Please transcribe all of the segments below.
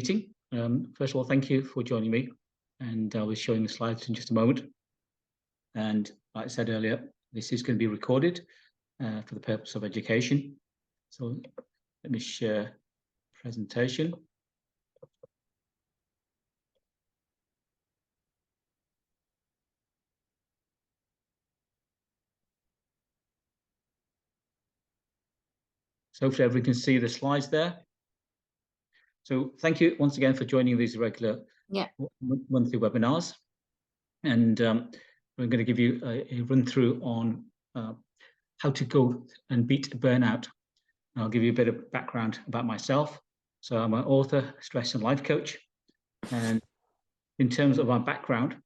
meeting. First of all, thank you for joining me. And I was showing the slides in just a moment. And like I said earlier, this is going to be recorded for the purpose of education. So let me share presentation. So hopefully everyone can see the slides there. So thank you once again for joining these regular monthly webinars. And we're going to give you a run through on how to go and beat burnout. And I'll give you a bit of background about myself. So I'm an author, stress and life coach. And in terms of my background,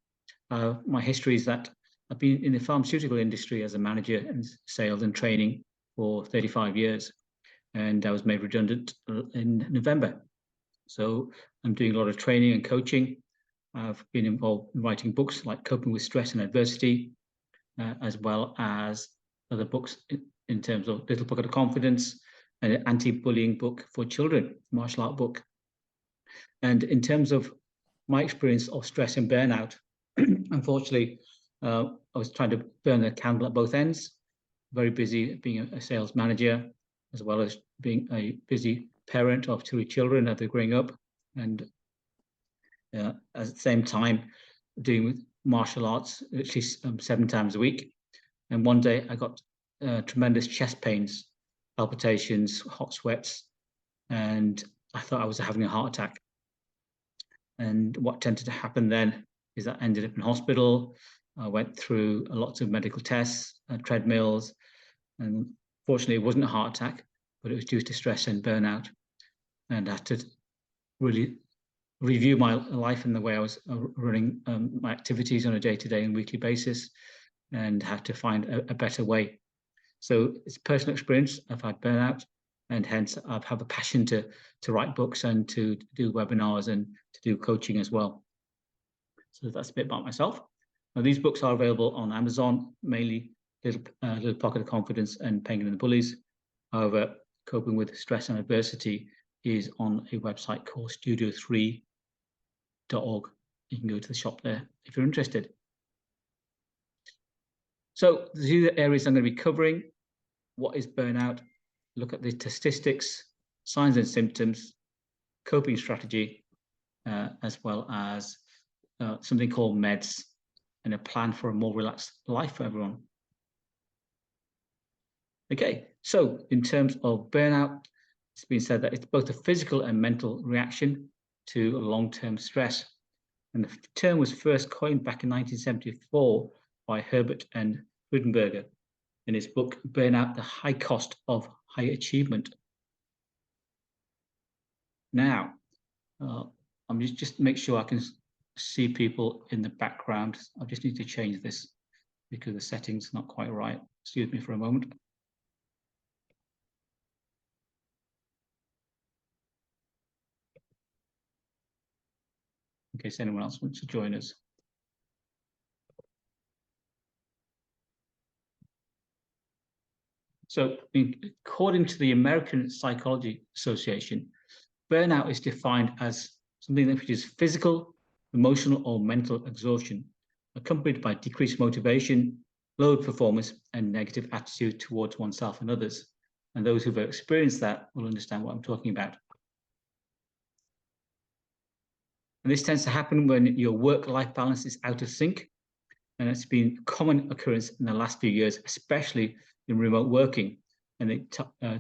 my history is that I've been in the pharmaceutical industry as a manager in sales and training for 35 years. And I was made redundant in November. So I'm doing a lot of training and coaching. I've been involved in writing books like Coping with Stress and Adversity, as well as other books in terms of Little Pocket of Confidence, and an anti-bullying book for children, martial art book. And in terms of my experience of stress and burnout, unfortunately, I was trying to burn the candle at both ends, very busy being a sales manager, as well as being a busy parent of 2 children as they're growing up, and at the same time doing martial arts literally 7 times a week. And one day I got tremendous chest pains, palpitations, hot sweats, and I thought I was having a heart attack. And what tended to happen then is that I ended up in hospital. I went through lots of medical tests, treadmills, and fortunately it wasn't a heart attack, but it was due to stress and burnout. And I had to really review my life and the way I was running my activities on a day-to-day and weekly basis, and have to find a better way. So it's personal experience. I've had burnout, and hence I have a passion to write books and to do webinars and to do coaching as well. So that's a bit about myself. Now, these books are available on Amazon, mainly Little Pocket of Confidence and Penguin and the Bullies. However, Coping with Stress and Adversity is on a website called studio3.org. You can go to the shop there if you're interested. So these are the areas I'm going to be covering. What is burnout? Look at the statistics, signs and symptoms, coping strategy, as well as something called meds, and a plan for a more relaxed life for everyone. Okay, so in terms of burnout, it's been said that it's both a physical and mental reaction to long-term stress. And the term was first coined back in 1974 by Herbert and Freudenberger in his book, Burnout, the High Cost of High Achievement. Now, I'm just make sure I can see people in the background. I just need to change this because the setting's not quite right. Excuse me for a moment. In case anyone else wants to join us. So according to the American Psychology Association, burnout is defined as something which is physical, emotional, or mental exhaustion, accompanied by decreased motivation, lowered performance, and negative attitude towards oneself and others. And those who've experienced that will understand what I'm talking about. And this tends to happen when your work-life balance is out of sync. And it's been a common occurrence in the last few years, especially in remote working. And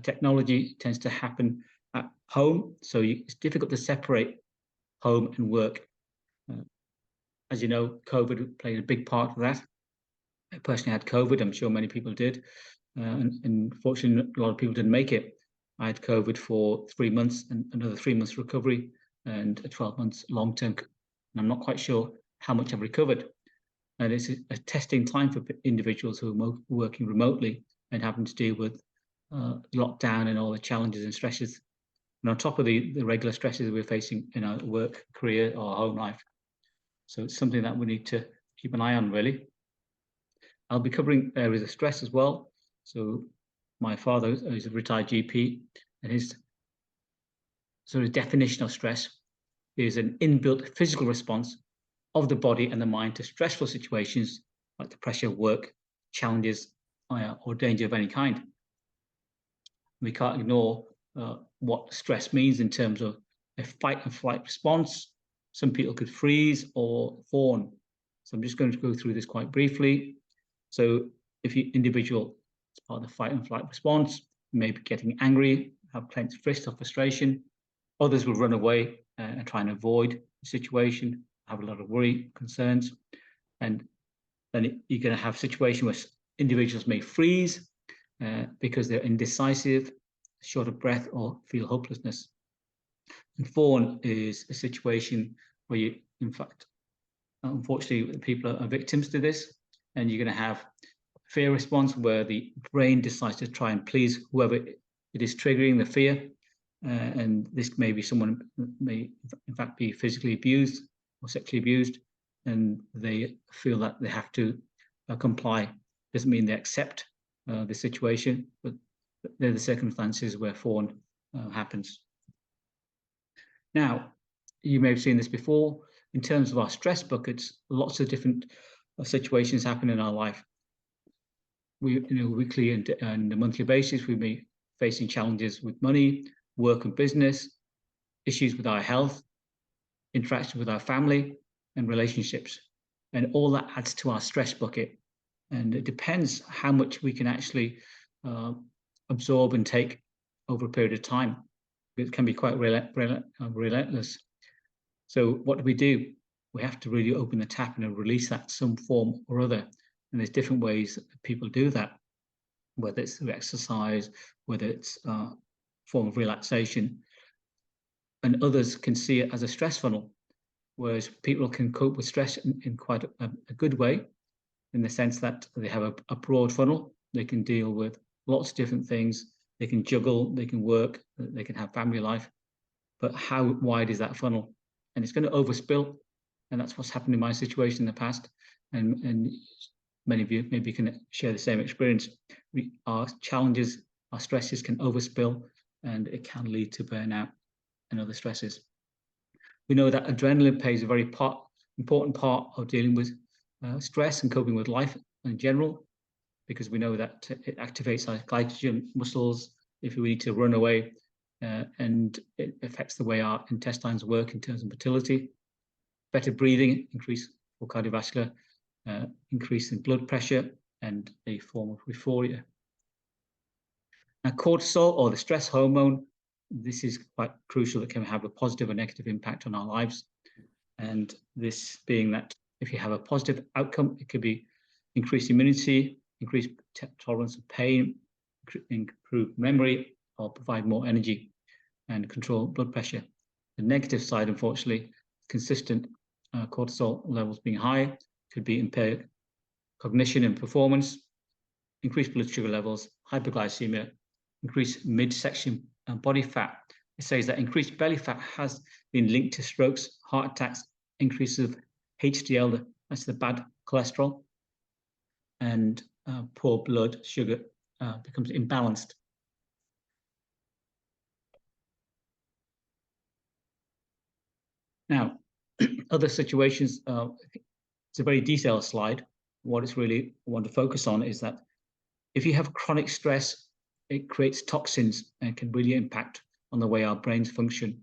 technology tends to happen at home. So it's difficult to separate home and work. As you know, COVID played a big part of that. I personally had COVID. I'm sure many people did. And unfortunately, a lot of people didn't make it. I had COVID for 3 months and another 3 months recovery, and a 12 months long-term. And I'm not quite sure how much I've recovered. And it's a testing time for individuals who are working remotely and having to deal with lockdown and all the challenges and stresses. And on top of the regular stresses we're facing in our work, career, or home life. So it's something that we need to keep an eye on, really. I'll be covering areas of stress as well. So my father is a retired GP, and his sort of definition of stress is an inbuilt physical response of the body and the mind to stressful situations like the pressure of work, challenges, or danger of any kind. We can't ignore what stress means in terms of a fight and flight response. Some people could freeze or fawn. So I'm just going to go through this quite briefly. So if you individual is part of the fight and flight response, you may be getting angry, have clenched fists or frustration. Others will run away and try and avoid the situation, have a lot of worry, concerns. And then you're going to have a situation where individuals may freeze because they're indecisive, short of breath, or feel hopelessness. And fawn is a situation where you, in fact, unfortunately, people are victims to this, and you're going to have fear response where the brain decides to try and please whoever it is triggering the fear, and this may be someone may in fact be physically abused or sexually abused, and they feel that they have to comply. Doesn't mean they accept the situation, but they're the circumstances where fawn happens. Now, you may have seen this before. In terms of our stress buckets, lots of different situations happen in our life. We, weekly and a monthly basis, we may be facing challenges with money, work and business, issues with our health, interaction with our family, and relationships. And all that adds to our stress bucket. And it depends how much we can actually absorb and take over a period of time. It can be quite relentless. So what do? We have to really open the tap and release that some form or other. And there's different ways that people do that, whether it's through exercise, whether it's a form of relaxation. And others can see it as a stress funnel, whereas people can cope with stress in quite a good way, in the sense that they have a broad funnel. They can deal with lots of different things. They can juggle, they can work, they can have family life. But how wide is that funnel? And it's going to overspill. And that's what's happened in my situation in the past. And many of you maybe can share the same experience. Our challenges, our stresses can overspill, and it can lead to burnout and other stresses. We know that adrenaline plays a very important part of dealing with stress and coping with life in general, because we know that it activates our glycogen muscles if we need to run away, and it affects the way our intestines work in terms of motility. Better breathing, increase for cardiovascular, increase in blood pressure, and a form of euphoria. Now, cortisol, or the stress hormone, this is quite crucial. It can have a positive or negative impact on our lives. And this being that if you have a positive outcome, it could be increased immunity, increased tolerance of pain, improve memory, or provide more energy and control blood pressure. The negative side, unfortunately, consistent cortisol levels being high could be impaired cognition and performance, increased blood sugar levels, hyperglycemia, increased midsection body fat. It says that increased belly fat has been linked to strokes, heart attacks, increase of HDL, that's the bad cholesterol, and poor blood sugar becomes imbalanced. Now, other situations, it's a very detailed slide. What it's really I want to focus on is that if you have chronic stress, it creates toxins and can really impact on the way our brains function.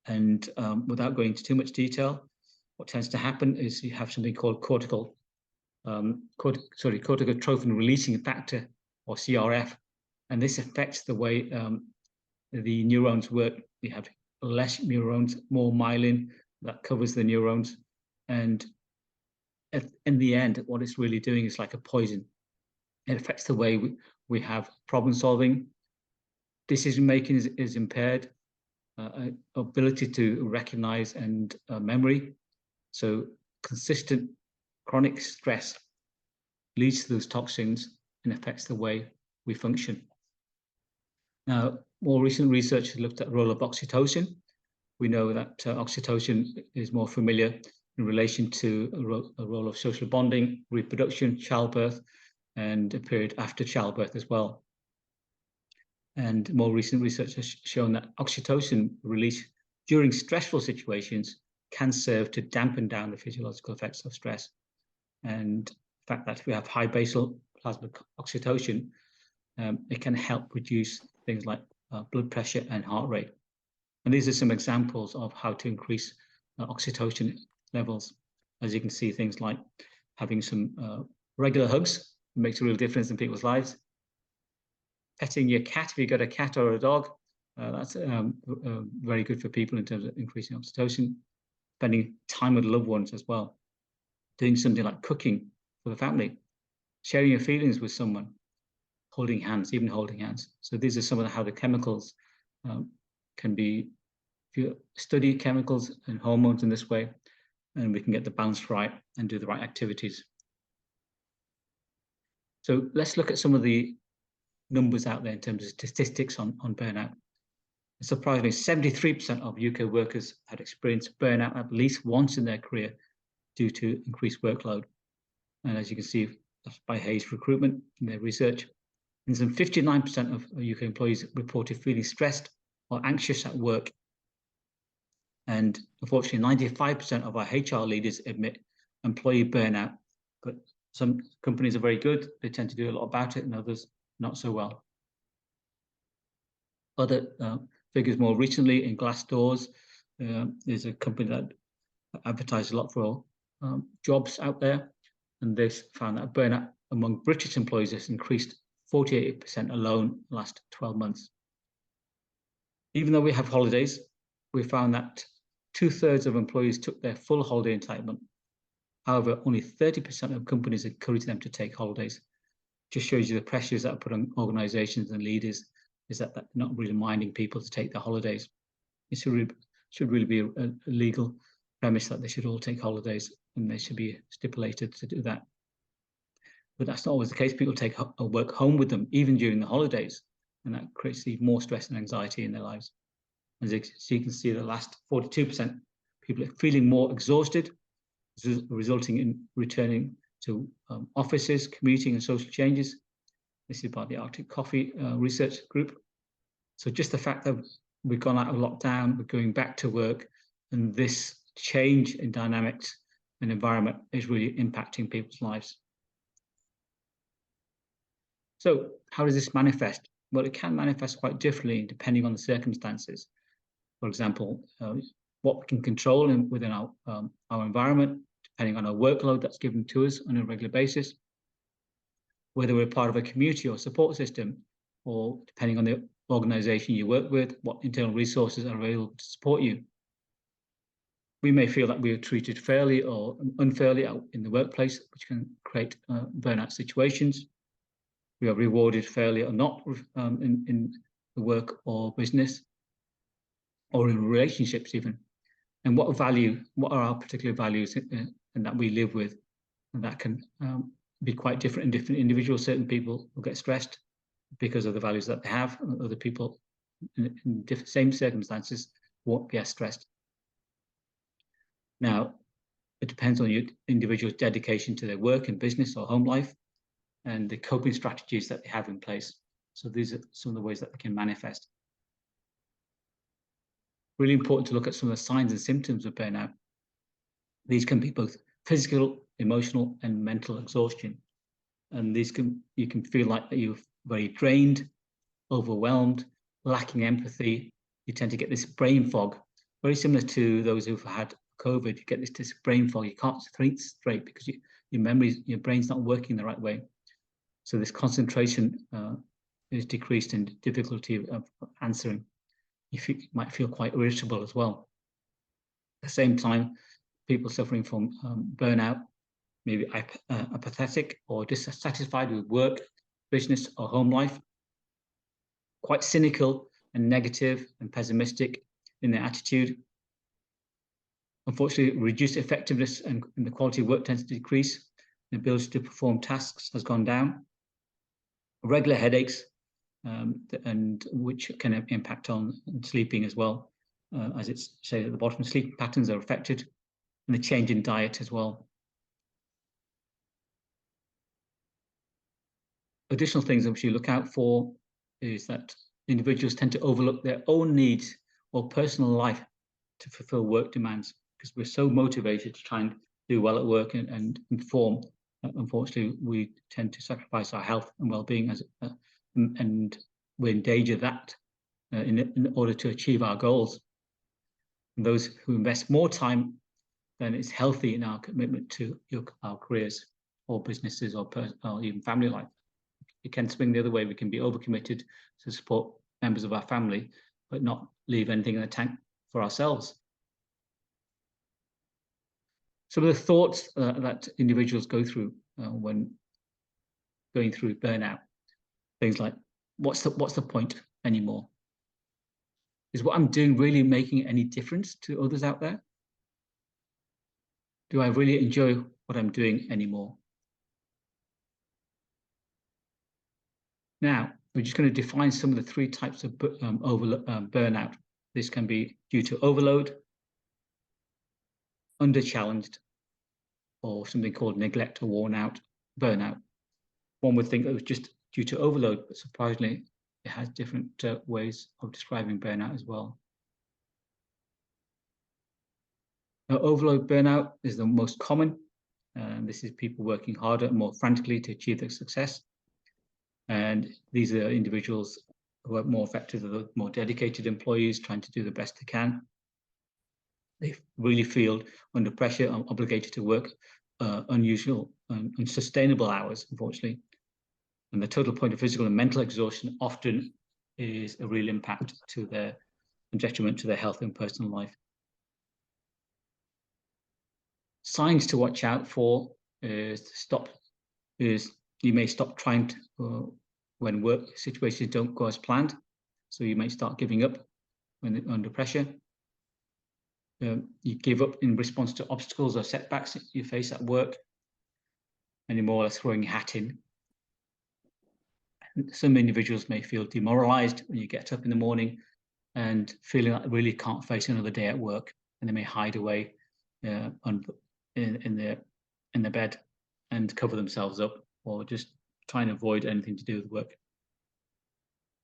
And without going into too much detail, what tends to happen is you have something called corticotrophin releasing factor, or CRF, and this affects the way the neurons work. You have less neurons, more myelin that covers the neurons, and in the end, what it's really doing is like a poison. It affects the way we have problem solving. Decision making is impaired. Ability to recognize and memory. So consistent chronic stress leads to those toxins and affects the way we function. Now, more recent research has looked at the role of oxytocin. We know that oxytocin is more familiar in relation to a role of social bonding, reproduction, childbirth, and a period after childbirth as well. And more recent research has shown that oxytocin release during stressful situations can serve to dampen down the physiological effects of stress. And the fact that if we have high basal plasma oxytocin, it can help reduce things like blood pressure and heart rate. And these are some examples of how to increase oxytocin levels. As you can see, things like having some regular hugs makes a real difference in people's lives. Petting your cat, if you've got a cat or a dog, that's very good for people in terms of increasing oxytocin. Spending time with loved ones as well. Doing something like cooking for the family. Sharing your feelings with someone. Holding hands, even holding hands. So these are some of how the chemicals can be, if you study chemicals and hormones in this way, and we can get the balance right and do the right activities. So let's look at some of the numbers out there in terms of statistics on burnout. Surprisingly, 73% of UK workers had experienced burnout at least once in their career due to increased workload. And as you can see, that's by Hayes Recruitment in their research. And some 59% of UK employees reported feeling stressed or anxious at work. And unfortunately, 95% of our HR leaders admit employee burnout, but some companies are very good. They tend to do a lot about it, and others not so well. Other figures more recently in Glassdoor's, there's a company that advertised a lot for jobs out there, and they found that burnout among British employees has increased 48% alone in the last 12 months. Even though we have holidays, we found that 2/3 of employees took their full holiday entitlement. However, only 30% of companies encourage them to take holidays. Just shows you the pressures that are put on organizations and leaders, is that they're not really minding people to take their holidays. It should really be a legal premise that they should all take holidays, and they should be stipulated to do that. But that's not always the case. People take a work home with them, even during the holidays, and that creates even more stress and anxiety in their lives. As you can see, the last 42% people are feeling more exhausted, resulting in returning to offices, commuting and social changes. This is by the Arctic Coffee Research Group. So just the fact that we've gone out of lockdown, we're going back to work, and this change in dynamics and environment is really impacting people's lives. So how does this manifest? Well, it can manifest quite differently depending on the circumstances. For example, what we can control within our environment, depending on our workload that's given to us on a regular basis, whether we're part of a community or support system, or depending on the organization you work with, what internal resources are available to support you. We may feel that we are treated fairly or unfairly out in the workplace, which can create burnout situations. We are rewarded fairly or not in the work or business, or in relationships even. And what are our particular values and that we live with? And that can be quite different in different individuals. Certain people will get stressed because of the values that they have, and other people in different same circumstances won't be as stressed. Now, it depends on your individual's dedication to their work and business or home life, and the coping strategies that they have in place. So these are some of the ways that they can manifest. Really important to look at some of the signs and symptoms of burnout. These can be both physical, emotional, and mental exhaustion. And you can feel like that you're very drained, overwhelmed, lacking empathy. You tend to get this brain fog, very similar to those who've had COVID. You get this brain fog. You can't think straight because your brain's not working the right way. So this concentration is decreased and difficulty of answering. You might feel quite irritable as well. At the same time, people suffering from burnout may be apathetic or dissatisfied with work, business, or home life, quite cynical and negative and pessimistic in their attitude. Unfortunately, reduced effectiveness and the quality of work tends to decrease. The ability to perform tasks has gone down. Regular headaches, and which can impact on sleeping as well, as it's said at the bottom. Sleep patterns are affected, and the change in diet as well. Additional things which you look out for is that individuals tend to overlook their own needs or personal life to fulfill work demands, because we're so motivated to try and do well at work and perform. Unfortunately, we tend to sacrifice our health and well-being and we endanger that in order to achieve our goals. And those who invest more time than is healthy in our commitment to our careers or businesses or even family life. It can swing the other way. We can be overcommitted to support members of our family, but not leave anything in the tank for ourselves. Some of the thoughts that individuals go through when going through burnout, things like, what's the point anymore? Is what I'm doing really making any difference to others out there? Do I really enjoy what I'm doing anymore? Now, we're just going to define some of the 3 types of burnout. This can be due to overload, under-challenged, or something called neglect or worn out burnout. One would think it was just due to overload, but surprisingly, it has different ways of describing burnout as well. Now, overload burnout is the most common. This is people working harder and more frantically to achieve their success. And these are individuals who are more effective, the more dedicated employees trying to do the best they can. They really feel under pressure and obligated to work unusual and unsustainable hours, unfortunately. And the total point of physical and mental exhaustion often is a real impact to their detriment to their health and personal life. Signs to watch out for is you may stop trying to when work situations don't go as planned. So you may start giving up when under pressure. You give up in response to obstacles or setbacks you face at work, and you're more or less throwing your hat in. Some individuals may feel demoralized when you get up in the morning and feeling like they really can't face another day at work, and they may hide away in their bed and cover themselves up, or just try and avoid anything to do with work. A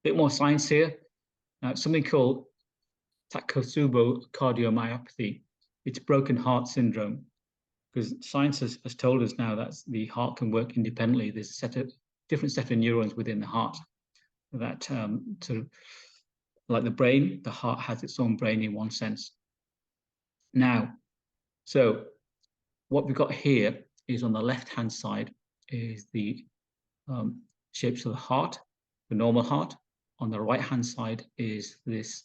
bit more science here. Something called Takotsubo cardiomyopathy. It's broken heart syndrome, because science has told us now that the heart can work independently. There's a different set of neurons within the heart that sort of like the brain, the heart has its own brain in one sense. Now, so what we've got here is on the left-hand side is the shapes of the heart, the normal heart. On the right-hand side is this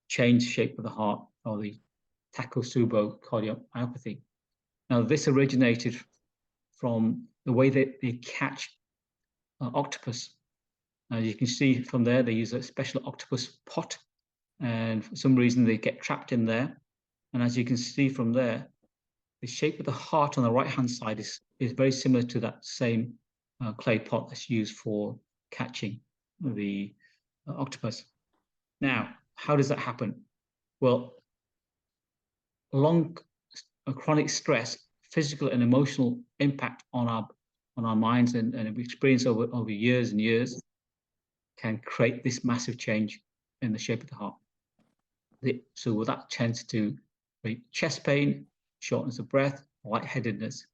changed shape of the heart, or the Takotsubo cardiomyopathy. Now, this originated from the way that they catch octopus. As you can see from there, they use a special octopus pot, and for some reason they get trapped in there. And as you can see from there, the shape of the heart on the right-hand side is very similar to that same clay pot that's used for catching the octopus. Now, how does that happen? Well, chronic stress, physical and emotional impact on our minds and experience over years and years can create this massive change in the shape of the heart. So that tends to create chest pain, shortness of breath, lightheadedness.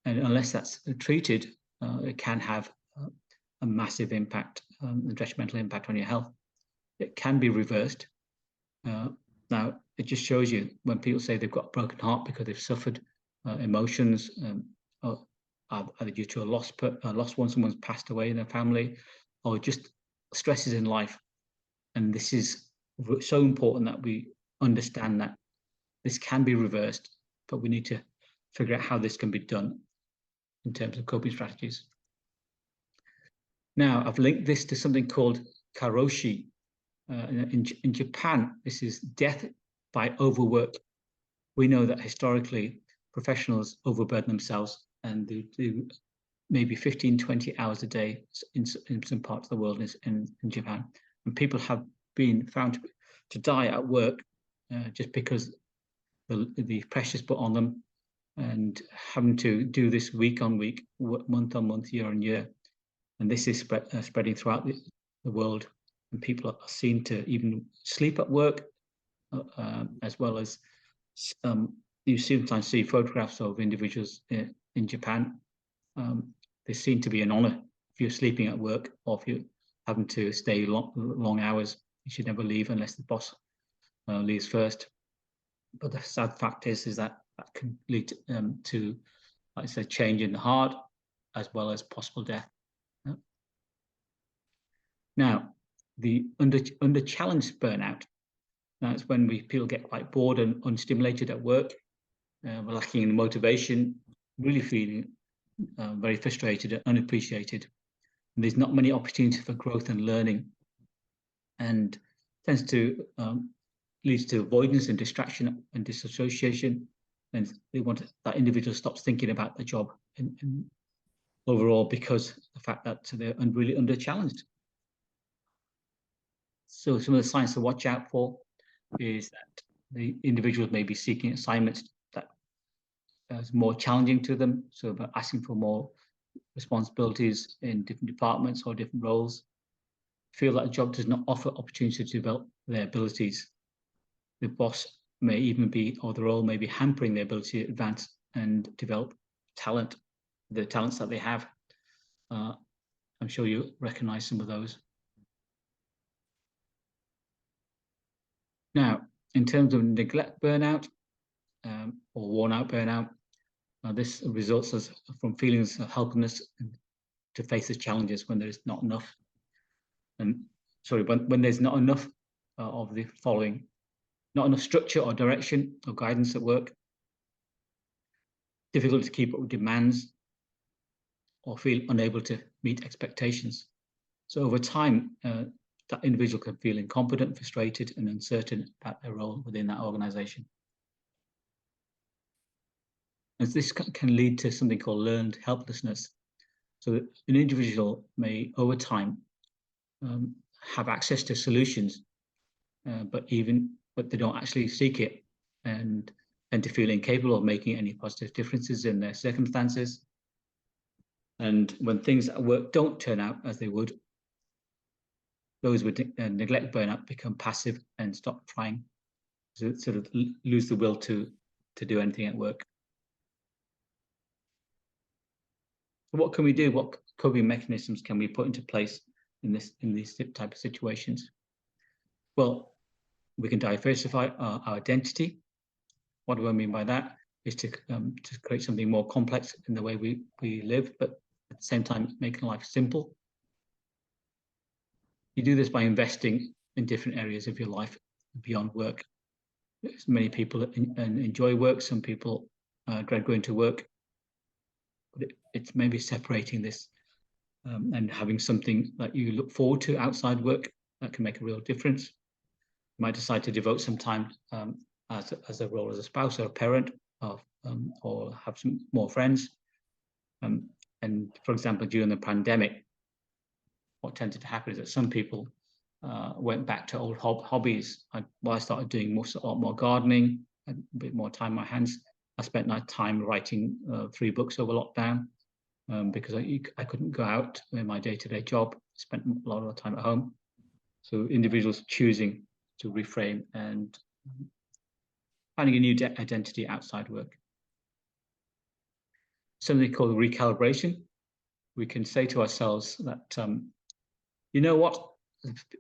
And unless that's treated, it can have a massive impact, a detrimental impact on your health. It can be reversed. Now, it just shows you when people say they've got a broken heart because they've suffered emotions, either due to a lost one, someone's passed away in their family, or just stresses in life. And this is so important that we understand that this can be reversed, but we need to figure out how this can be done in terms of coping strategies. Now, I've linked this to something called karoshi. In Japan, this is death by overwork. We know that historically professionals overburden themselves and they do maybe 15, 20 hours a day in some parts of the world in Japan. And people have been found to die at work just because the pressures put on them and having to do this week on week, month on month, year on year. And this is spreading throughout the world. And people are seen to even sleep at work, as well as you sometimes see photographs of individuals in Japan. They seem to be an honor if you're sleeping at work or if you're having to stay long hours. You should never leave unless the boss leaves first. But the sad fact is that can lead to, like I said, change in the heart as well as possible death. Now, the under challenged burnout, that's when people get quite bored and unstimulated at work, lacking in motivation, really feeling very frustrated and unappreciated. And there's not many opportunities for growth and learning, and tends to leads to avoidance and distraction and disassociation. And they want that individual stops thinking about the job and overall because the fact that they're really under challenged. So some of the signs to watch out for is that the individuals may be seeking assignments that is more challenging to them. So by asking for more responsibilities in different departments or different roles, feel that a job does not offer opportunity to develop their abilities. The boss may even be, or the role may be hampering their ability to advance and develop talent, the talents that they have. I'm sure you recognize some of those. Now, in terms of neglect burnout or worn out burnout, this results from feelings of helplessness to face the challenges when there's not enough. And sorry, when there's not enough of the following: not enough structure or direction or guidance at work, difficult to keep up with demands, or feel unable to meet expectations. So over time, that individual can feel incompetent, frustrated, and uncertain about their role within that organization. As this can lead to something called learned helplessness. So that an individual may, over time, have access to solutions, but they don't actually seek it, and tend to feel incapable of making any positive differences in their circumstances. And when things at work don't turn out as they would, those with neglect burnout become passive and stop trying, to sort of lose the will to do anything at work. So what can we do? What coping mechanisms can we put into place in these type of situations? Well, we can diversify our identity. What do I mean by that? Is to create something more complex in the way we live, but at the same time making life simple. You do this by investing in different areas of your life beyond work. Many people enjoy work. Some people dread going to work. But it's maybe separating this and having something that you look forward to outside work that can make a real difference. You might decide to devote some time as a role as a spouse or a parent, or have some more friends. And for example, during the pandemic, what tended to happen is that some people went back to old hobbies. I started doing a lot more gardening, a bit more time on my hands. I spent my time writing 3 books over lockdown because I couldn't go out in my day-to-day job. Spent a lot of time at home. So individuals choosing to reframe and finding a new identity outside work. Something called recalibration. We can say to ourselves that, you know what,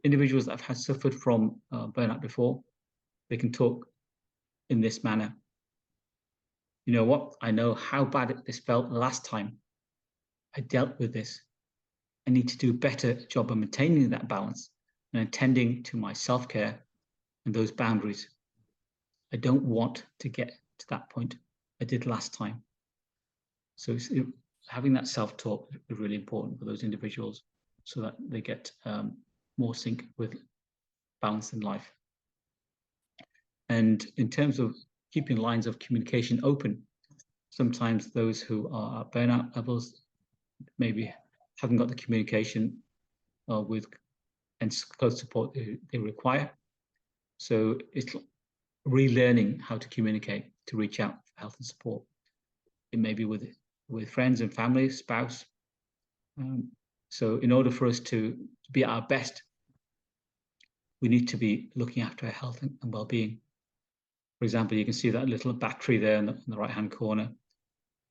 individuals that have suffered from burnout before, they can talk in this manner. You know what, I know how bad this felt last time I dealt with this. I need to do a better job of maintaining that balance and attending to my self-care and those boundaries. I don't want to get to that point I did last time. So having that self-talk is really important for those individuals so that they get more sync with balance in life. And in terms of keeping lines of communication open, sometimes those who are at burnout levels maybe haven't got the communication with and close support they require. So it's relearning how to communicate, to reach out for help and support. It may be with friends and family, spouse. So in order for us to be at our best, we need to be looking after our health and well-being. For example, you can see that little battery there in the right-hand corner,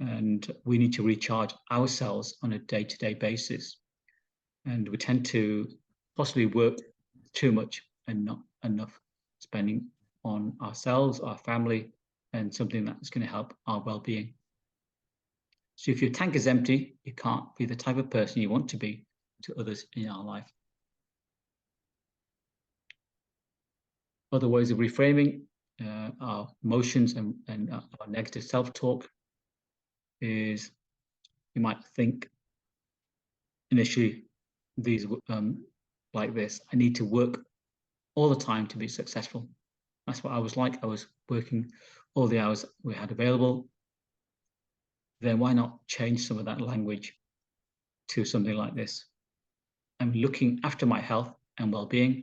and we need to recharge ourselves on a day-to-day basis. And we tend to possibly work too much and not enough spending on ourselves, our family, and something that's going to help our well-being. So if your tank is empty, you can't be the type of person you want to be to others in our life. Other ways of reframing our emotions and our negative self-talk is, you might think initially these like this: I need to work all the time to be successful. That's what I was like. I was working all the hours we had available. Then why not change some of that language to something like this? I'm looking after my health and well-being,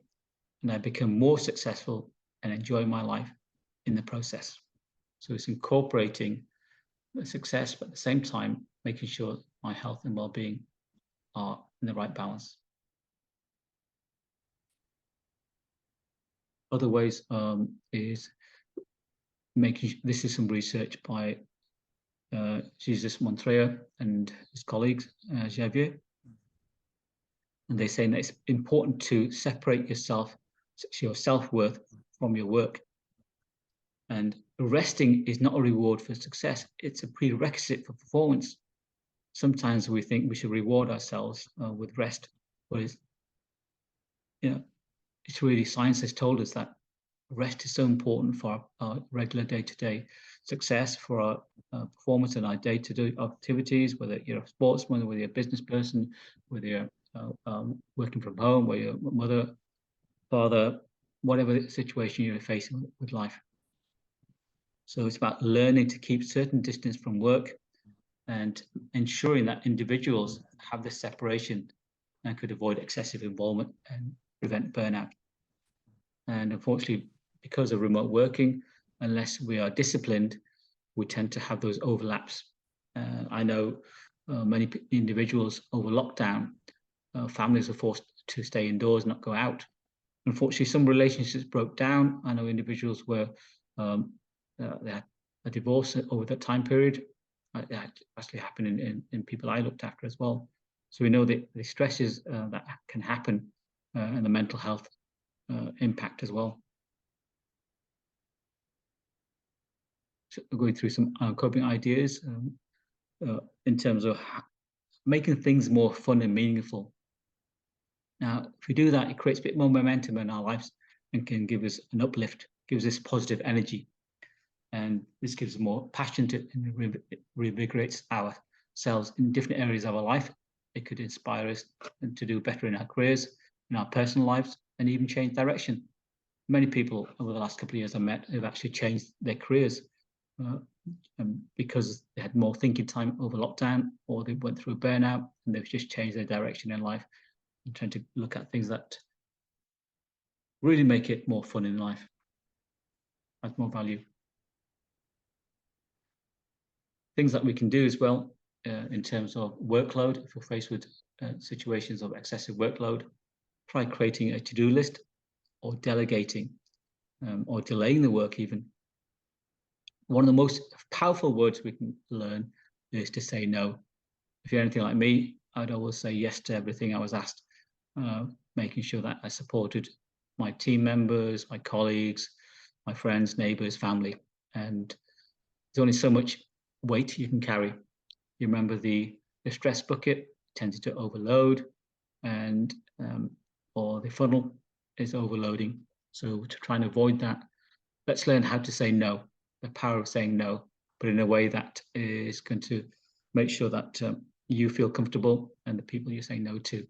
and I become more successful and enjoy my life in the process. So it's incorporating the success, but at the same time, making sure my health and well-being are in the right balance. Other ways is making, this is some research by Jesus Montreal and his colleagues, Javier. And they're saying that it's important to separate yourself, your self-worth from your work. And resting is not a reward for success. It's a prerequisite for performance. Sometimes we think we should reward ourselves with rest, whereas, it's really, science has told us that rest is so important for our regular day-to-day success, for our performance in our day-to-day activities, whether you're a sportsman, whether you're a business person, whether you're working from home, whether you're a mother, father, whatever situation you're facing with life. So it's about learning to keep certain distance from work and ensuring that individuals have this separation and could avoid excessive involvement and prevent burnout. And unfortunately, because of remote working, unless we are disciplined, we tend to have those overlaps. I know many individuals over lockdown, families are forced to stay indoors, not go out. Unfortunately, some relationships broke down. I know individuals where they had a divorce over that time period. That actually happened in people I looked after as well. So we know that the stresses that can happen and the mental health impact as well. So we're going through some coping ideas in terms of making things more fun and meaningful. Now, if we do that, it creates a bit more momentum in our lives and can give us an uplift, gives us positive energy. And this gives more passion to, and revigorates ourselves in different areas of our life. It could inspire us to do better in our careers, in our personal lives, and even change direction. Many people over the last couple of years I met have actually changed their careers because they had more thinking time over lockdown, or they went through burnout and they've just changed their direction in life and trying to look at things that really make it more fun in life, add more value. Things that we can do as well in terms of workload, if you're faced with situations of excessive workload, try creating a to-do list or delegating or delaying the work even. One of the most powerful words we can learn is to say no. If you're anything like me, I'd always say yes to everything I was asked, making sure that I supported my team members, my colleagues, my friends, neighbors, family. And there's only so much weight you can carry. You remember the stress bucket tended to overload, and or the funnel is overloading. So to try and avoid that, let's learn how to say no, the power of saying no, but in a way that is going to make sure that you feel comfortable and the people you're saying no to.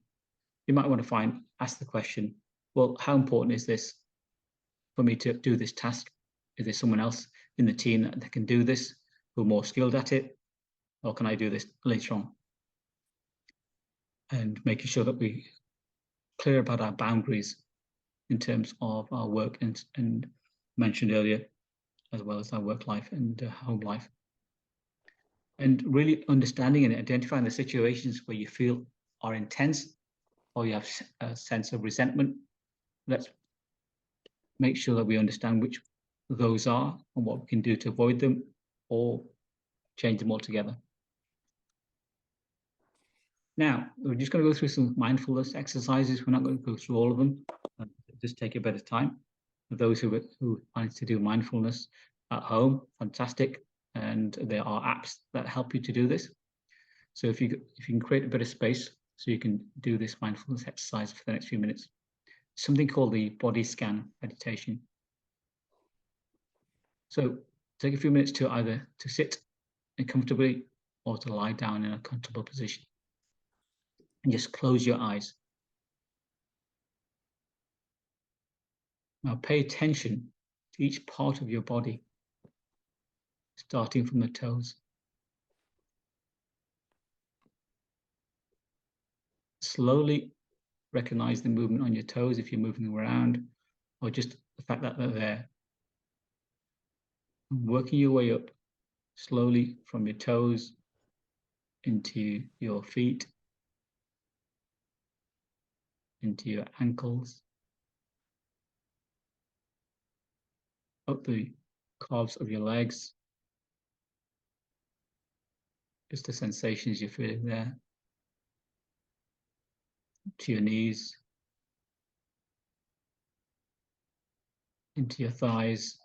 You might want to ask the question, well, how important is this for me to do this task? Is there someone else in the team that can do this, who are more skilled at it? Or can I do this later on? And making sure that we're clear about our boundaries in terms of our work and mentioned earlier, as well as our work life and home life. And really understanding and identifying the situations where you feel are intense or you have a sense of resentment. Let's make sure that we understand which those are and what we can do to avoid them or change them altogether. Now, we're just going to go through some mindfulness exercises. We're not going to go through all of them. Just take a bit of time. For those who manage to do mindfulness at home, fantastic. And there are apps that help you to do this. So if you can create a bit of space so you can do this mindfulness exercise for the next few minutes, something called the body scan meditation. So take a few minutes to either to sit comfortably or to lie down in a comfortable position. And just close your eyes. Now pay attention to each part of your body, starting from the toes. Slowly recognize the movement on your toes if you're moving around, or just the fact that they're there. And working your way up slowly from your toes into your feet, into your ankles, up the calves of your legs, just the sensations you're feeling there, to your knees, into your thighs,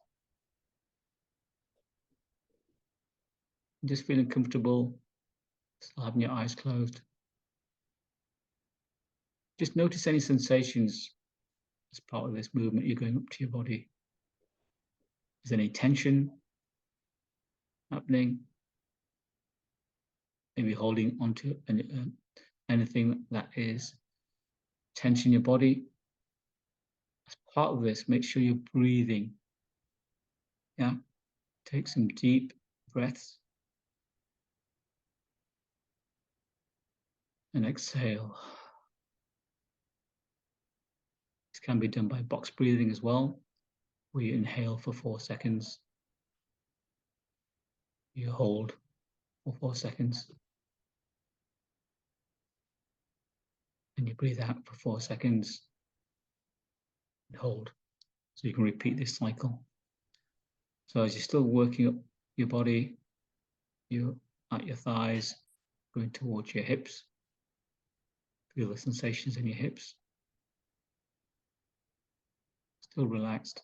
just feeling comfortable, still having your eyes closed. Just notice any sensations as part of this movement you're going up to your body. Is there any tension happening? Maybe holding onto anything that is tension in your body. As part of this, make sure you're breathing. Yeah, take some deep breaths and exhale. This can be done by box breathing as well, where you inhale for 4 seconds, you hold for 4 seconds, and you breathe out for 4 seconds and hold. So you can repeat this cycle. So as you're still working up your body, you're at your thighs, going towards your hips. Feel the sensations in your hips. Still relaxed.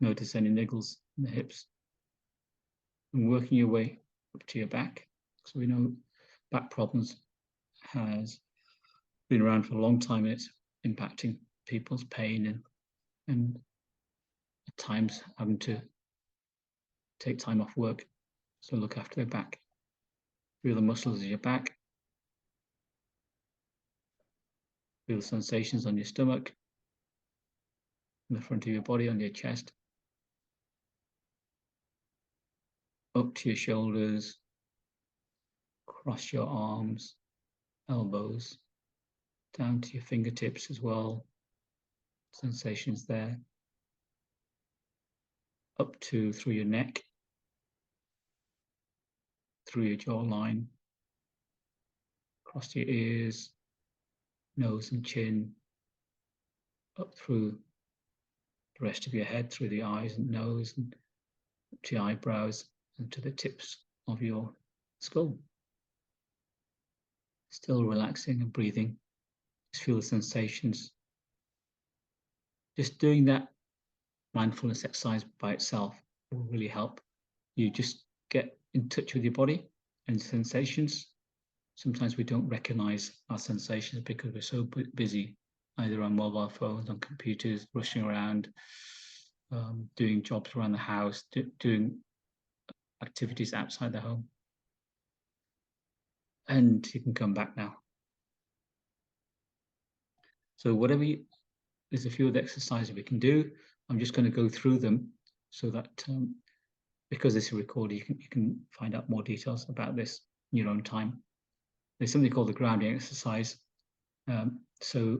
Notice any niggles in the hips. And working your way up to your back. So we know back problems has been around for a long time, and it's impacting people's pain and at times having to take time off work to look after their back. Feel the muscles of your back. Feel the sensations on your stomach, in the front of your body, on your chest. Up to your shoulders, across your arms, elbows, down to your fingertips as well. Sensations there. Up to through your neck, through your jawline, across your ears, nose and chin, up through the rest of your head, through the eyes and nose, and up to your eyebrows and to the tips of your skull. Still relaxing and breathing. Just feel the sensations. Just doing that mindfulness exercise by itself will really help you just get in touch with your body and sensations. Sometimes we don't recognize our sensations because we're so busy, either on mobile phones, on computers, rushing around, doing jobs around the house, doing activities outside the home. And you can come back now. So whatever there's a few of the exercises we can do. I'm just going to go through them so that because this is recorded, you can find out more details about this in your own time. There's something called the grounding exercise. So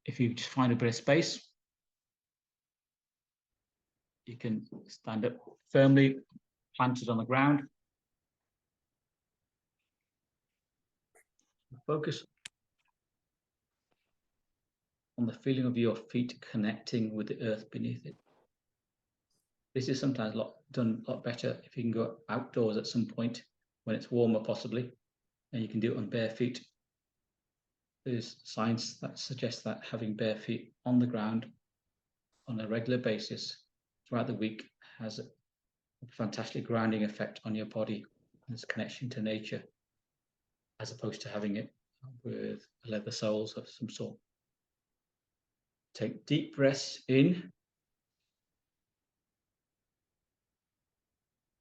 if you just find a bit of space, you can stand up firmly, planted on the ground. Focus on the feeling of your feet connecting with the earth beneath it. This is sometimes done a lot better if you can go outdoors at some point when it's warmer, possibly, and you can do it on bare feet. There's science that suggests that having bare feet on the ground on a regular basis throughout the week has a fantastic grounding effect on your body and its connection to nature, as opposed to having it with leather soles of some sort. Take deep breaths in,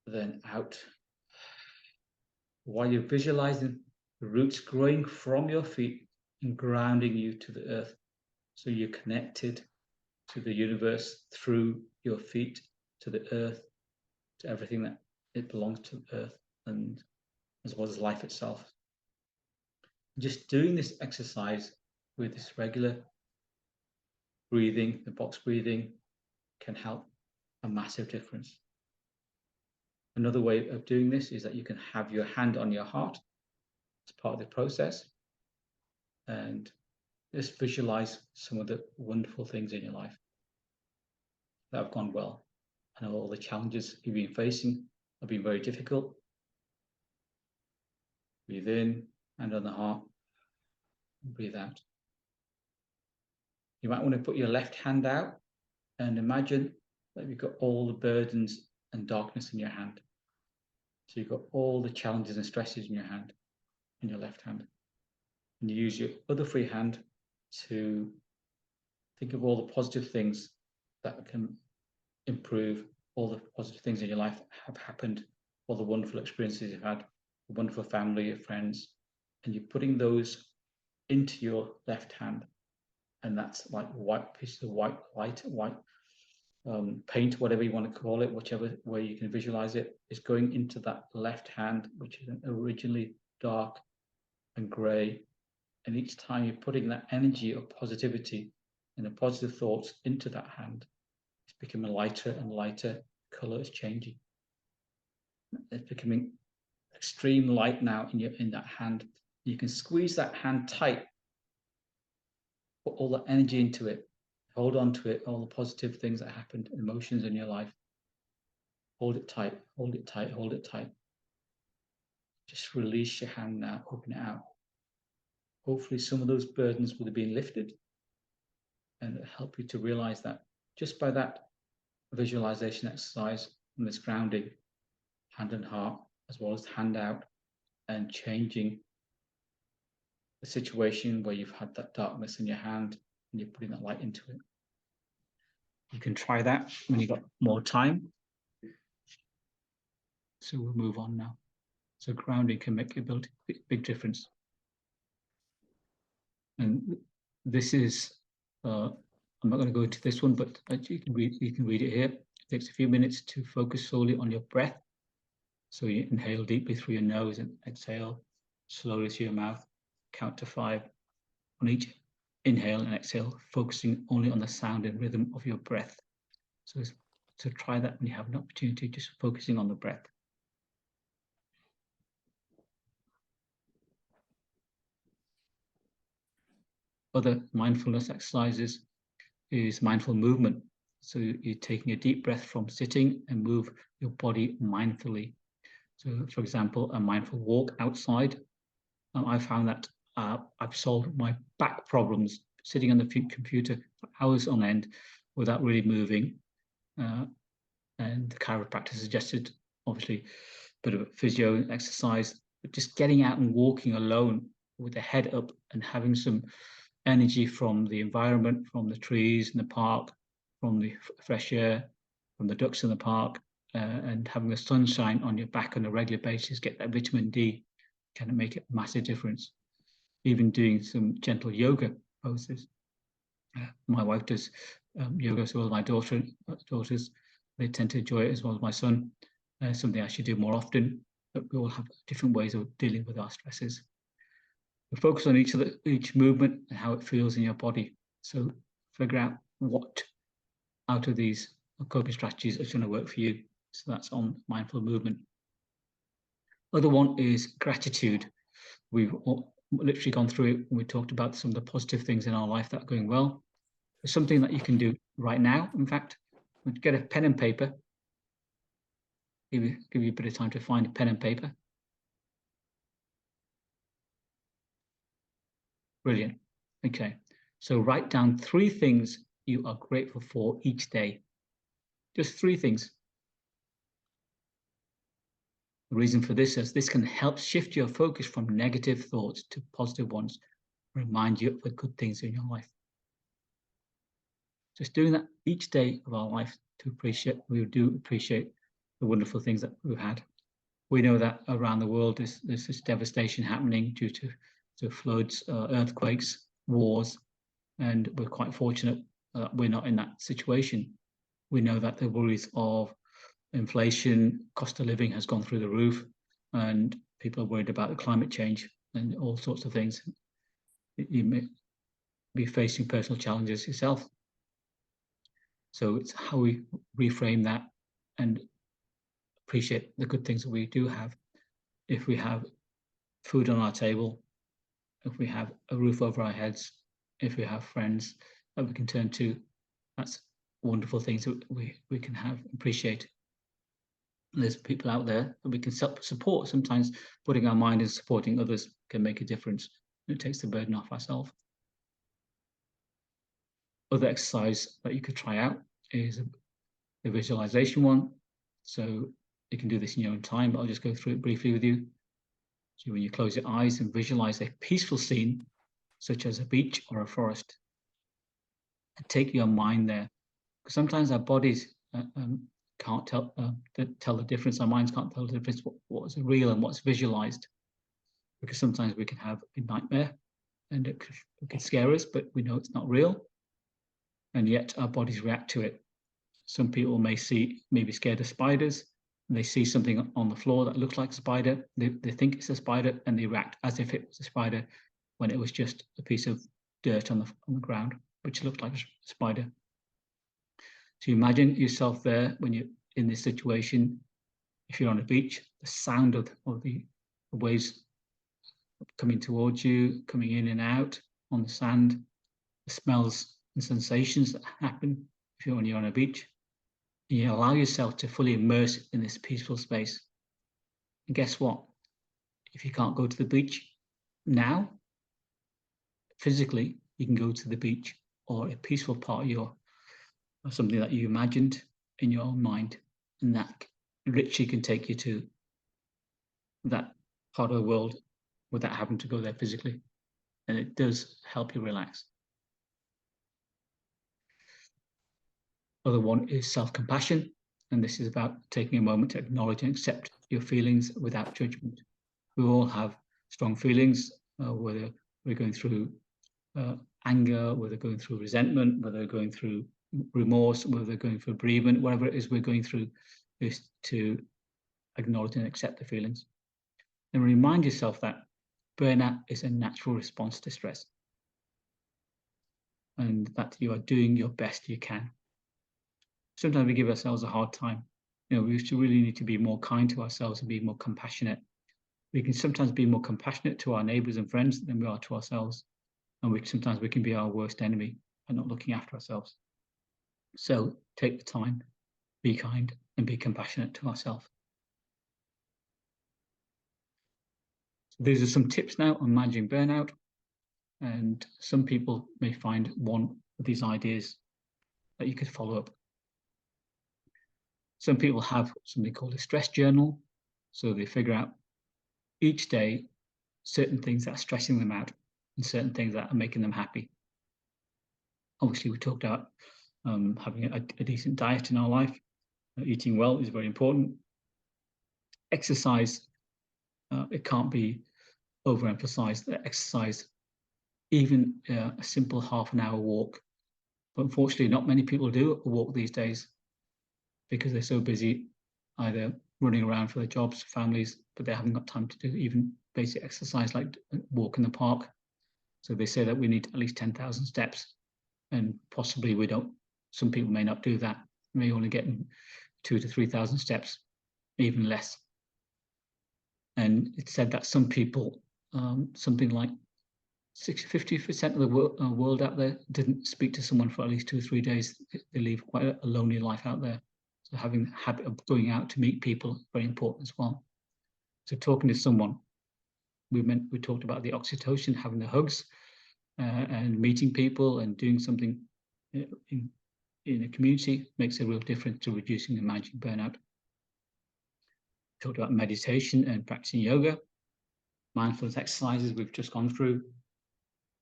then out, while you're visualizing the roots growing from your feet and grounding you to the earth. So you're connected to the universe through your feet, to the earth, to everything that it belongs to the earth, and as well as life itself. Just doing this exercise with this regular breathing, the box breathing, can help a massive difference. Another way of doing this is that you can have your hand on your heart as part of the process and just visualize some of the wonderful things in your life that have gone well. I know all the challenges you've been facing have been very difficult. Breathe in, hand on the heart, and breathe out. You might want to put your left hand out and imagine that you've got all the burdens and darkness in your hand. So you've got all the challenges and stresses in your hand, in your left hand. And you use your other free hand to think of all the positive things that can improve, all the positive things in your life that have happened, all the wonderful experiences you've had, a wonderful family, your friends, and you're putting those into your left hand. And that's like white pieces of white light, white paint, whatever you want to call it, whichever way you can visualize it, is going into that left hand, which is originally dark and grey. And each time you're putting that energy of positivity and the positive thoughts into that hand, it's becoming lighter and lighter. Color is changing. It's becoming extreme light now in that hand. You can squeeze that hand tight, put all that energy into it, hold on to it, all the positive things that happened, emotions in your life. Hold it tight, hold it tight, hold it tight. Just release your hand now, open it out. Hopefully some of those burdens would have been lifted, and it'll help you to realize that just by that visualization exercise and this grounding, hand and heart, as well as hand out, and changing the situation where you've had that darkness in your hand and you're putting that light into it. You can try that when you've got more time. So we'll move on now. So grounding can make a big difference. And this is, I'm not going to go into this one, but you can read it here. It takes a few minutes to focus solely on your breath. So you inhale deeply through your nose and exhale slowly through your mouth. Count to 5 on each inhale and exhale, focusing only on the sound and rhythm of your breath. So try that when you have an opportunity, just focusing on the breath. Other mindfulness exercises is mindful movement. So you're taking a deep breath from sitting and move your body mindfully. So for example, a mindful walk outside. I found that I've solved my back problems sitting on the computer for hours on end without really moving. And the chiropractor suggested, obviously, a bit of physio exercise, but just getting out and walking alone with the head up and having some energy from the environment, from the trees in the park, from the fresh air, from the ducks in the park, and having the sunshine on your back on a regular basis, get that vitamin D, can make a massive difference. Even doing some gentle yoga poses. My wife does yoga as well as my daughters. They tend to enjoy it as well as my son. Something I should do more often, but we all have different ways of dealing with our stresses. We focus on each movement and how it feels in your body. So figure out what out of these coping strategies is going to work for you. So that's on mindful movement. Other one is gratitude. We've literally gone through it when we talked about some of the positive things in our life that are going well. It's something that you can do right now. In fact, get a pen and paper give you a bit of time to find a pen and paper. Brilliant. Okay, so write down 3 things you are grateful for each day. Just 3 things. The reason for this is this can help shift your focus from negative thoughts to positive ones, remind you of the good things in your life. Just doing that each day of our life to appreciate, we do appreciate the wonderful things that we've had. We know that around the world there's this devastation happening due to floods, earthquakes, wars, and we're quite fortunate that we're not in that situation. We know that the worries of inflation, cost of living has gone through the roof, and people are worried about the climate change and all sorts of things. You may be facing personal challenges yourself. So it's how we reframe that and appreciate the good things that we do have. If we have food on our table, if we have a roof over our heads, if we have friends that we can turn to, that's wonderful things that we can have, appreciate. There's people out there that we can support. Sometimes putting our mind in supporting others can make a difference. It takes the burden off ourselves. Other exercise that you could try out is the visualization one. So you can do this in your own time, but I'll just go through it briefly with you. So when you close your eyes and visualize a peaceful scene, such as a beach or a forest, and take your mind there. Because sometimes our bodies can't tell the difference. Our minds can't tell the difference what's real and what's visualized. Because sometimes we can have a nightmare and it can scare us, but we know it's not real. And yet our bodies react to it. Some people may be scared of spiders. And they see something on the floor that looks like a spider. They think it's a spider and they react as if it was a spider when it was just a piece of dirt on the ground, which looked like a spider. So you imagine yourself there when you're in this situation. If you're on a beach, the sound of the waves coming towards you, coming in and out on the sand, the smells and sensations that happen when you're on a beach. And you allow yourself to fully immerse in this peaceful space. And guess what? If you can't go to the beach now, physically, you can go to the beach or a peaceful part of something that you imagined in your own mind, and that literally can take you to that part of the world without having to go there physically, and it does help you relax. Other one is self-compassion, and this is about taking a moment to acknowledge and accept your feelings without judgment. We all have strong feelings, whether we're going through anger, whether going through resentment, whether going through remorse, whether going through bereavement, whatever it is we're going through, is to acknowledge and accept the feelings. And remind yourself that burnout is a natural response to stress, and that you are doing your best you can. Sometimes we give ourselves a hard time. We really need to be more kind to ourselves and be more compassionate. We can sometimes be more compassionate to our neighbors and friends than we are to ourselves. And sometimes we can be our worst enemy by not looking after ourselves. So take the time, be kind, and be compassionate to ourselves. So these are some tips now on managing burnout. And some people may find one of these ideas that you could follow up. Some people have something called a stress journal. So they figure out each day certain things that are stressing them out and certain things that are making them happy. Obviously, we talked about having a decent diet in our life. Eating well is very important. Exercise, it can't be overemphasized that exercise, even a simple half an hour walk. But unfortunately, not many people do a walk these days because they're so busy either running around for their jobs, families, but they haven't got time to do even basic exercise like walk in the park. So they say that we need at least 10,000 steps, and possibly we don't. Some people may not do that. May only get 2,000 to 3,000 steps, even less. And it's said that some people, something like 50% of the world out there didn't speak to someone for at least 2 or 3 days. They live quite a lonely life out there. So having the habit of going out to meet people is very important as well. So talking to someone, we talked about the oxytocin, having the hugs, and meeting people and doing something in a community makes a real difference to reducing and managing burnout. Talked about meditation and practicing yoga, mindfulness exercises we've just gone through.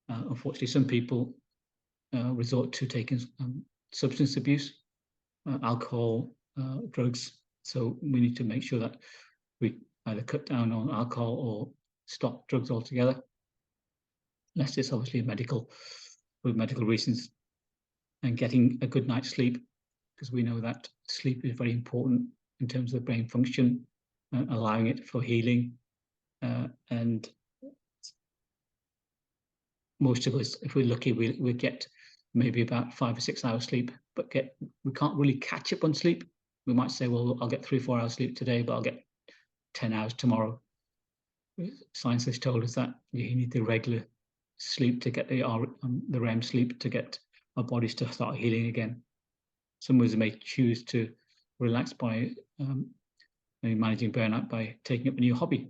Unfortunately, some people resort to taking substance abuse, alcohol, drugs. So we need to make sure that we either cut down on alcohol or stop drugs altogether, unless it's obviously with medical reasons. And getting a good night's sleep, because we know that sleep is very important in terms of brain function, allowing it for healing. And most of us, if we're lucky, we get maybe about 5 or 6 hours sleep, but we can't really catch up on sleep. We might say, well, I'll get 3 or 4 hours sleep today, but I'll get 10 hours tomorrow. Science has told us that you need the regular sleep to get the REM sleep to get our bodies to start healing again. Some of us may choose to relax by managing burnout by taking up a new hobby.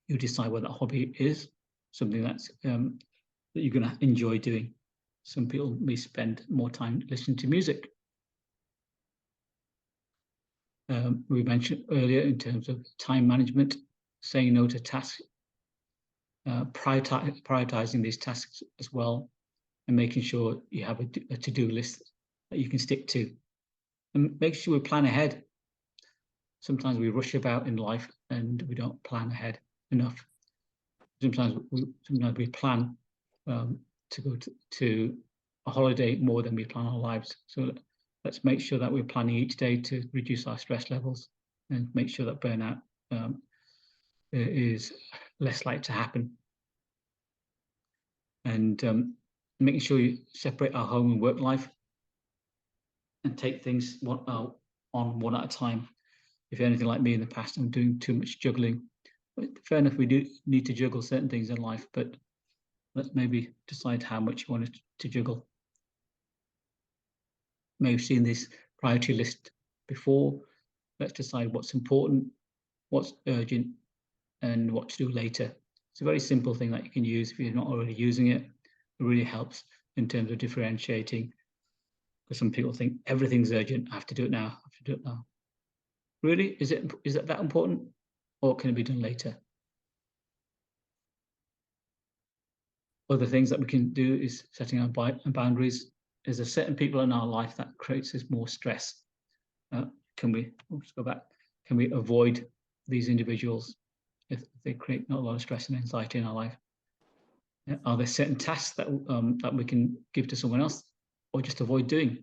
You decide what that hobby is, something that's that you're going to enjoy doing. Some people may spend more time listening to music. We mentioned earlier in terms of time management, saying no to tasks, prioritizing these tasks as well, and making sure you have a to-do list that you can stick to. And make sure we plan ahead. Sometimes we rush about in life and we don't plan ahead enough. Sometimes we plan to go to a holiday more than we plan our lives. So let's make sure that we're planning each day to reduce our stress levels and make sure that burnout is less likely to happen. And making sure you separate our home and work life and take things on one at a time. If you're anything like me in the past, I'm doing too much juggling. But fair enough, we do need to juggle certain things in life, but let's maybe decide how much you want to juggle. Maybe you've seen this priority list before. Let's decide what's important, what's urgent, and what to do later. It's a very simple thing that you can use if you're not already using it. It really helps in terms of differentiating. Because some people think everything's urgent. I have to do it now. I have to do it now. Really, is it that important, or can it be done later? Other things that we can do is setting our boundaries. Is there certain people in our life that creates us more stress? Can we avoid these individuals if they create not a lot of stress and anxiety in our life? Are there certain tasks that we can give to someone else, or just avoid doing?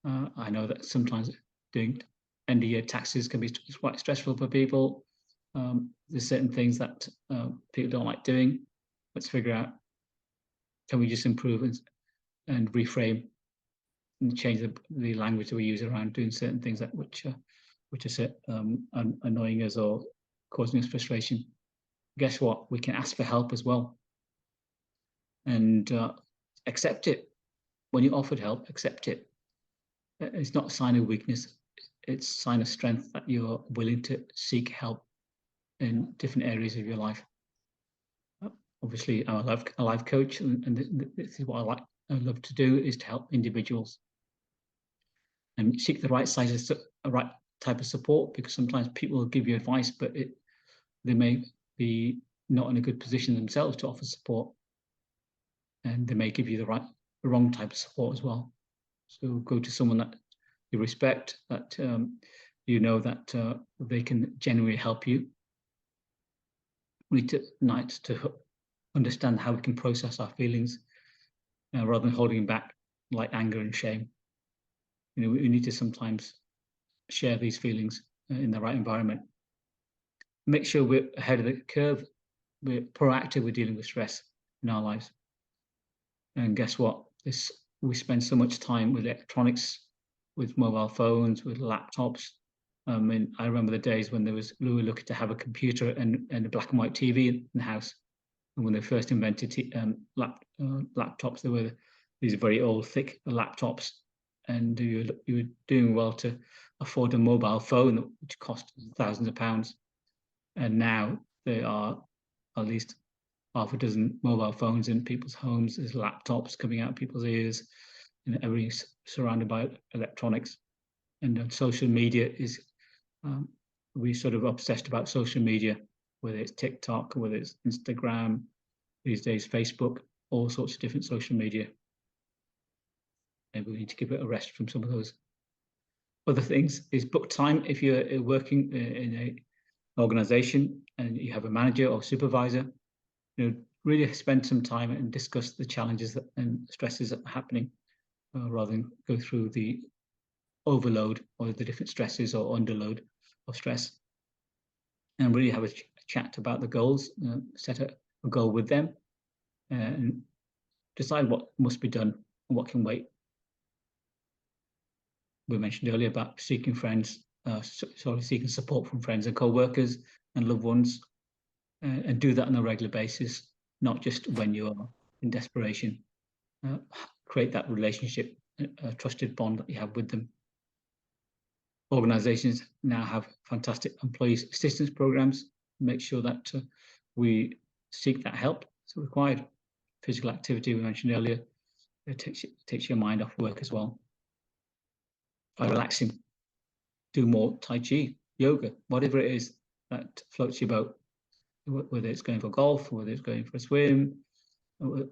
I know that sometimes doing end of year taxes can be quite stressful for people. There's certain things that people don't like doing. Let's figure out, can we just improve and reframe and change the language that we use around doing certain things which are annoying us or causing us frustration. Guess what? We can ask for help as well, and accept it. When you're offered help, accept it. It's not a sign of weakness. It's a sign of strength that you're willing to seek help in different areas of your life. Obviously, I'm a life coach, and this is what I love to do, is to help individuals and seek the right type of support, because sometimes people will give you advice, but they may be not in a good position themselves to offer support, and they may give you the wrong type of support as well. So go to someone that you respect, that you know that they can genuinely help you. We need to understand how we can process our feelings rather than holding back, like anger and shame. We need to sometimes share these feelings in the right environment. Make sure we're ahead of the curve. We're proactive with dealing with stress in our lives. And guess what? We spend so much time with electronics, with mobile phones, with laptops. I remember the days when we were looking to have a computer and a black and white TV in the house. And when they first invented laptops, they were these very old, thick laptops, and you were doing well to afford a mobile phone, which cost thousands of pounds. And now there are at least half a dozen mobile phones in people's homes. There's laptops coming out of people's ears, and everything's surrounded by electronics. And social media is, we sort of obsessed about social media, whether it's TikTok, whether it's Instagram, these days Facebook, all sorts of different social media. Maybe we need to give it a rest from some of those. Other things is book time. If you're working in an organization and you have a manager or supervisor, really spend some time and discuss the challenges and stresses that are happening, rather than go through the overload or the different stresses or underload of stress. And really have a chat about the goals, set a goal with them, and decide what must be done and what can wait. We mentioned earlier about seeking seeking support from friends and co-workers and loved ones, and do that on a regular basis, not just when you are in desperation. Create that relationship, a trusted bond that you have with them. Organizations now have fantastic employee assistance programs. Make sure that we seek that help. It's required. Physical activity, we mentioned earlier, it takes your mind off work as well. By relaxing, do more Tai Chi, yoga, whatever it is that floats your boat, whether it's going for golf, whether it's going for a swim.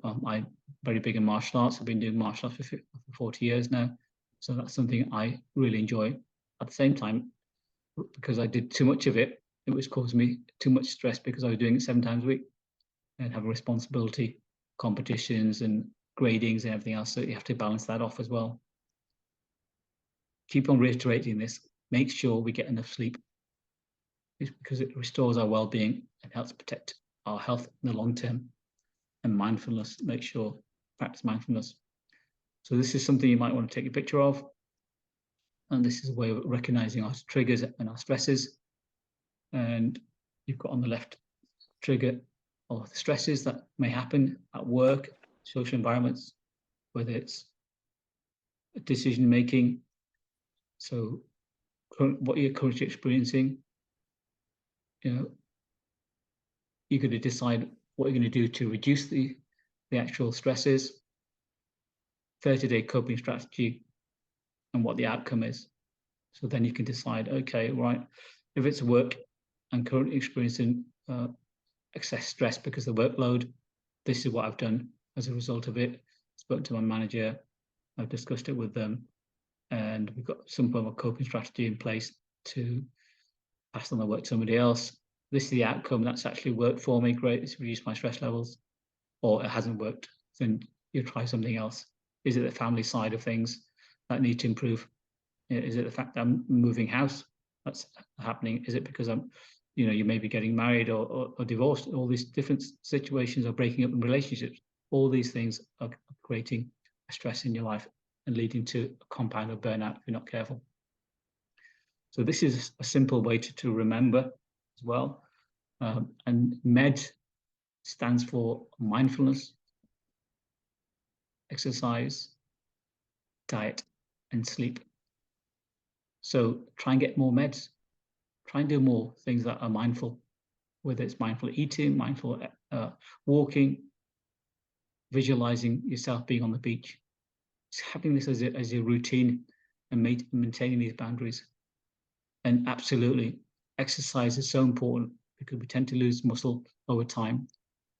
I'm very big in martial arts. I've been doing martial arts for 40 years now. So that's something I really enjoy. At the same time, because I did too much of it, it was causing me too much stress because I was doing it 7 times a week and have a responsibility, competitions and gradings and everything else. So you have to balance that off as well. Keep on reiterating this. Make sure we get enough sleep. It's because it restores our well-being and helps protect our health in the long term. And mindfulness, make sure, practice mindfulness. So this is something you might want to take a picture of. And this is a way of recognizing our triggers and our stresses. And you've got on the left trigger or the stresses that may happen at work, social environments, whether it's decision making. So what you're currently experiencing, you're going to decide what you're going to do to reduce the actual stresses, 30-day coping strategy, and what the outcome is. So then you can decide, okay, right, if it's work, I'm currently experiencing excess stress because of the workload. This is what I've done as a result of it. Spoke to my manager, I've discussed it with them, and we've got some form of coping strategy in place to pass on the work to somebody else. This is the outcome that's actually worked for me. Great, it's reduced my stress levels. Or it hasn't worked, then you try something else. Is it the family side of things that need to improve? Is it the fact that I'm moving house that's happening? Is it because you may be getting married or divorced? All these different situations are breaking up in relationships. All these things are creating a stress in your life and leading to a compound of burnout if you're not careful. So this is a simple way to remember as well. And MED stands for mindfulness, exercise, diet, and sleep. So try and get more meds. Try and do more things that are mindful, whether it's mindful eating, mindful walking, visualizing yourself being on the beach. It's having this as a routine and maintaining these boundaries. And absolutely, exercise is so important because we tend to lose muscle over time.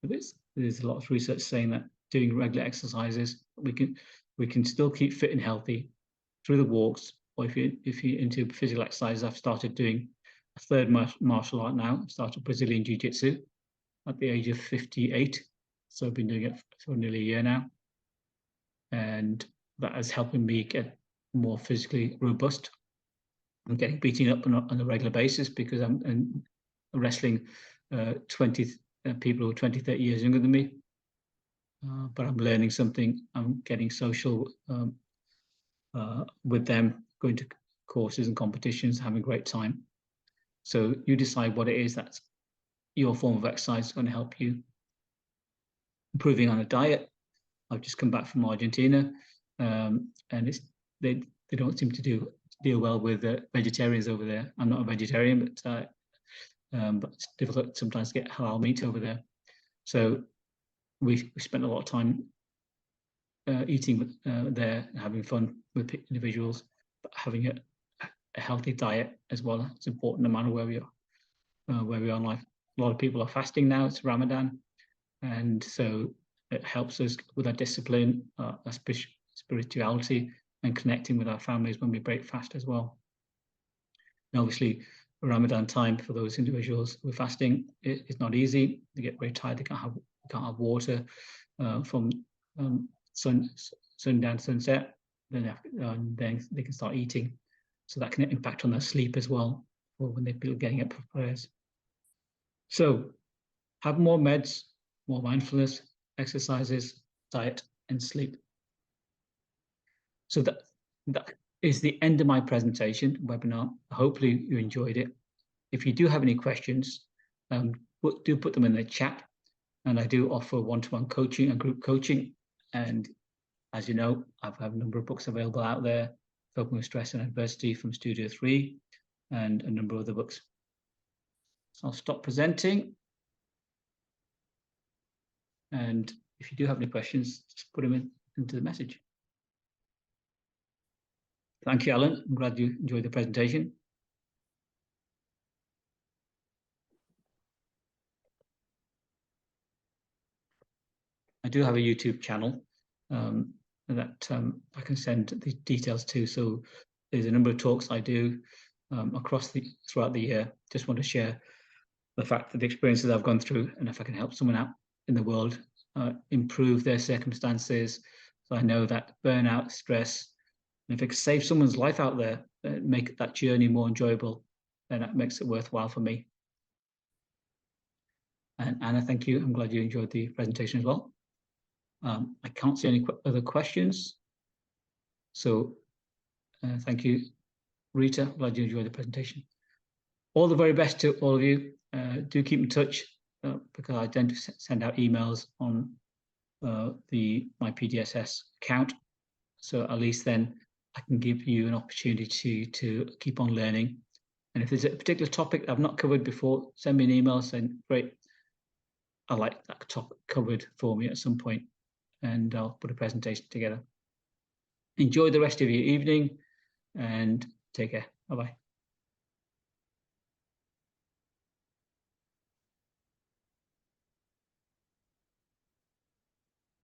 There's a lot of research saying that doing regular exercises, we can still keep fit and healthy through the walks, or if you're into physical exercise. I've started doing a third martial art now. I started Brazilian Jiu-Jitsu at the age of 58. So I've been doing it for nearly a year now. And that is helping me get more physically robust. I'm getting beaten up on a regular basis because I'm wrestling 20 people who are 20, 30 years younger than me. But I'm learning something. I'm getting social with them, going to courses and competitions, having a great time. So you decide what it is that's your form of exercise is going to help you. Improving on a diet. I've just come back from Argentina, and it's they don't seem to deal well with vegetarians over there. I'm not a vegetarian, but it's difficult sometimes to get halal meat over there. So we spent a lot of time eating there, having fun with individuals, but having a healthy diet as well. It's important no matter where we are in life. A lot of people are fasting now. It's Ramadan, and so it helps us with our discipline, our spirituality, and connecting with our families when we break fast as well. And obviously, Ramadan time for those individuals who are fasting is not easy. They get very tired. They can't have water from sundown to sunset. Then they can start eating, so that can impact on their sleep as well, or when they're getting up for prayers. So, have more meds, more mindfulness, exercises, diet, and sleep. So that is the end of my presentation webinar. Hopefully you enjoyed it. If you do have any questions, do put them in the chat. And I do offer one-to-one coaching and group coaching. And as you know, I have a number of books available out there, Coping with Stress and Adversity from Studio 3, and a number of other books. So I'll stop presenting. And if you do have any questions, just put them into the message. Thank you, Alan. I'm glad you enjoyed the presentation. I do have a YouTube channel that I can send the details to. So there's a number of talks I do throughout the year. Just want to share the fact that the experiences I've gone through, and if I can help someone out in the world improve their circumstances. So I know that burnout, stress, and if it can save someone's life out there, make that journey more enjoyable, then that makes it worthwhile for me. And Anna, thank you. I'm glad you enjoyed the presentation as well. I can't see any other questions. So thank you, Rita. Glad you enjoyed the presentation. All the very best to all of you. Do keep in touch because I tend to send out emails on my PDSS account. So at least then I can give you an opportunity to keep on learning. And if there's a particular topic I've not covered before, send me an email saying, great, I like that topic covered for me at some point, and I'll put a presentation together. Enjoy the rest of your evening and take care. Bye-bye.